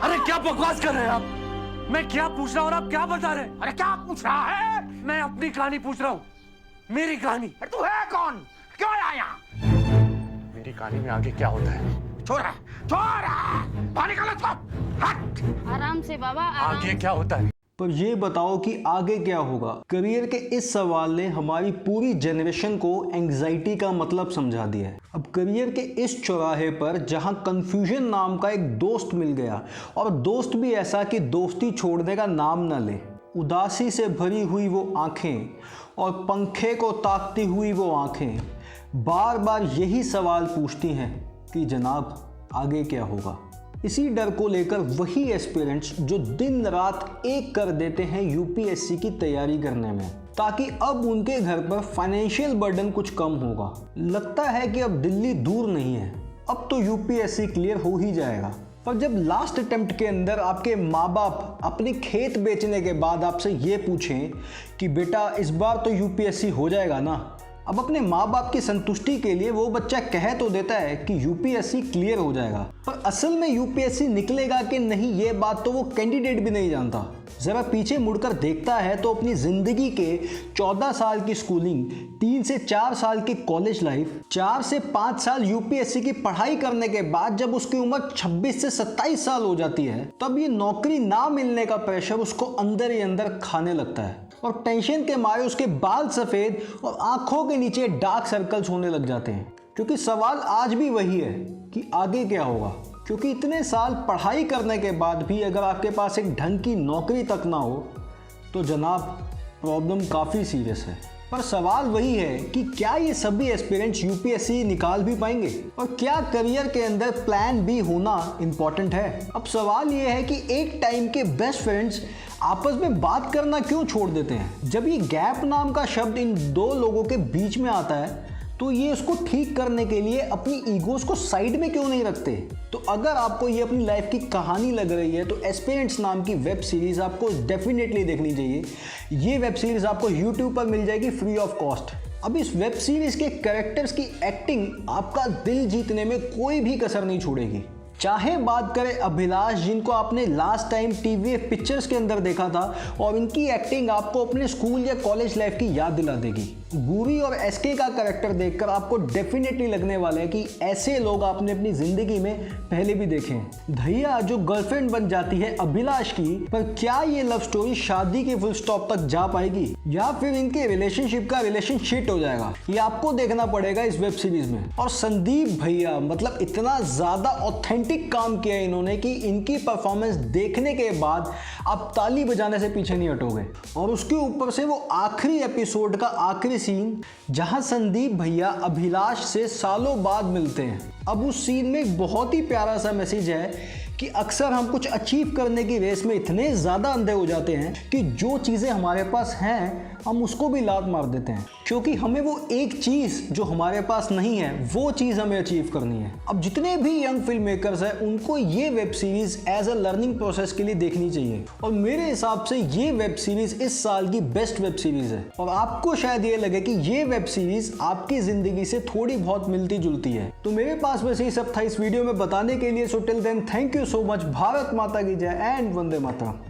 अरे क्या बकवास कर रहे हैं आप? मैं क्या पूछ रहा हूँ और आप क्या बता रहे हैं? अरे क्या पूछ रहा है? मैं अपनी कहानी पूछ रहा हूँ, मेरी कहानी। अरे तू है कौन? क्यों आया यहाँ? मेरी कहानी में आगे क्या होता है? छोड़ बाहर निकालो इसको। हट। आराम से बाबा, आराम। आगे क्या होता है? पर ये बताओ कि आगे क्या होगा। करियर के इस सवाल ने हमारी पूरी जनरेशन को एंग्जाइटी का मतलब समझा दिया है। अब करियर के इस चौराहे पर जहां कंफ्यूजन नाम का एक दोस्त मिल गया, और दोस्त भी ऐसा कि दोस्ती छोड़ने का नाम न ले, उदासी से भरी हुई वो आंखें और पंखे को ताकती हुई वो आंखें बार बार यही सवाल पूछती हैं कि जनाब आगे क्या होगा। इसी डर को लेकर वही एस्पिरेंट्स जो दिन रात एक कर देते हैं यूपीएससी की तैयारी करने में, ताकि अब उनके घर पर फाइनेंशियल बर्डन कुछ कम होगा। लगता है कि अब दिल्ली दूर नहीं है, अब तो यूपीएससी क्लियर हो ही जाएगा। पर जब लास्ट अटेम्प्ट के अंदर आपके माँ बाप अपने खेत बेचने के बाद आपसे ये पूछें कि बेटा इस बार तो यूपीएससी हो जाएगा ना, अब अपने माँ बाप की संतुष्टि के लिए वो बच्चा कह तो देता है कि यूपीएससी क्लियर हो जाएगा, पर असल में यूपीएससी निकलेगा कि नहीं ये बात तो वो कैंडिडेट भी नहीं जानता। ज़रा पीछे मुड़कर देखता है तो अपनी ज़िंदगी के 14 साल की स्कूलिंग, 3 से 4 साल की कॉलेज लाइफ, 4 से 5 साल यूपीएससी की पढ़ाई करने के बाद जब उसकी उम्र 26 से 27 साल हो जाती है, तब ये नौकरी ना मिलने का प्रेशर उसको अंदर ही अंदर खाने लगता है, और टेंशन के मारे उसके बाल सफ़ेद और आंखों के नीचे डार्क सर्कल्स होने लग जाते हैं। क्योंकि सवाल आज भी वही है कि आगे क्या होगा। क्योंकि इतने साल पढ़ाई करने के बाद भी अगर आपके पास एक ढंग की नौकरी तक ना हो तो जनाब प्रॉब्लम काफ़ी सीरियस है। पर सवाल वही है कि क्या ये सभी एस्पिरेंट्स यूपीएससी निकाल भी पाएंगे, और क्या करियर के अंदर प्लान बी होना इम्पॉर्टेंट है। अब सवाल ये है कि एक टाइम के बेस्ट फ्रेंड्स आपस में बात करना क्यों छोड़ देते हैं। जब ये गैप नाम का शब्द इन दो लोगों के बीच में आता है तो ये उसको ठीक करने के लिए अपनी ईगोस को साइड में क्यों नहीं रखते। तो अगर आपको ये अपनी लाइफ की कहानी लग रही है तो एस्पिरेंट्स नाम की वेब सीरीज़ आपको डेफिनेटली देखनी चाहिए। ये वेब सीरीज़ आपको यूट्यूब पर मिल जाएगी फ्री ऑफ कॉस्ट। अब इस वेब सीरीज़ के कैरेक्टर्स की एक्टिंग आपका दिल जीतने में कोई भी कसर नहीं छोड़ेगी। चाहे बात करें अभिलाष, जिनको आपने लास्ट टाइम टीवीएफ पिक्चर्स के अंदर देखा था, और इनकी एक्टिंग आपको अपने स्कूल या कॉलेज लाइफ की याद दिला देगी। गुरी और एसके का कैरेक्टर देखकर आपको डेफिनेटली लगने वाला है कि ऐसे लोग आपने अपनी ज़िंदगी में पहले भी देखे हैं। धैया जो गर्लफ्रेंड बन जाती है अभिलाष की, पर क्या ये लव स्टोरी शादी के फुल स्टॉप तक जा पाएगी या फिर इनके रिलेशनशिप का रिलेशनशिप हो जाएगा, ये आपको देखना पड़ेगा इस वेब सीरीज में। और संदीप भैया मतलब इतना ज़्यादा ऑथेंटिक काम किया इन्होंने कि इनकी परफॉर्मेंस देखने के बाद आप ताली बजाने से पीछे नहीं हटोगे। और उसके ऊपर से वो आखिरी एपिसोड का आखिरी सीन जहां संदीप भैया अभिलाष से सालों बाद मिलते हैं। अब उस सीन में एक बहुत ही प्यारा सा मैसेज है कि अक्सर हम कुछ अचीव करने की रेस में इतने ज़्यादा अंधे हो जाते हैं कि जो चीज़ें हमारे पास हैं हम उसको भी लात मार देते हैं, क्योंकि हमें वो एक चीज़ जो हमारे पास नहीं है वो चीज़ हमें अचीव करनी है। अब जितने भी यंग फिल्म मेकर्स हैं उनको ये web series as a learning process के लिए देखनी चाहिए, और मेरे हिसाब से ये वेब सीरीज़ इस साल की बेस्ट वेब सीरीज़ है। और आपको शायद ये लगे कि ये वेब सीरीज़ आपकी ज़िंदगी से थोड़ी बहुत मिलती जुलती है। तो मेरे पास वैसे ही सब था इस वीडियो में बताने के लिए। So till then thank you so much. Bharat माता की जय एंड वंदे मातरम।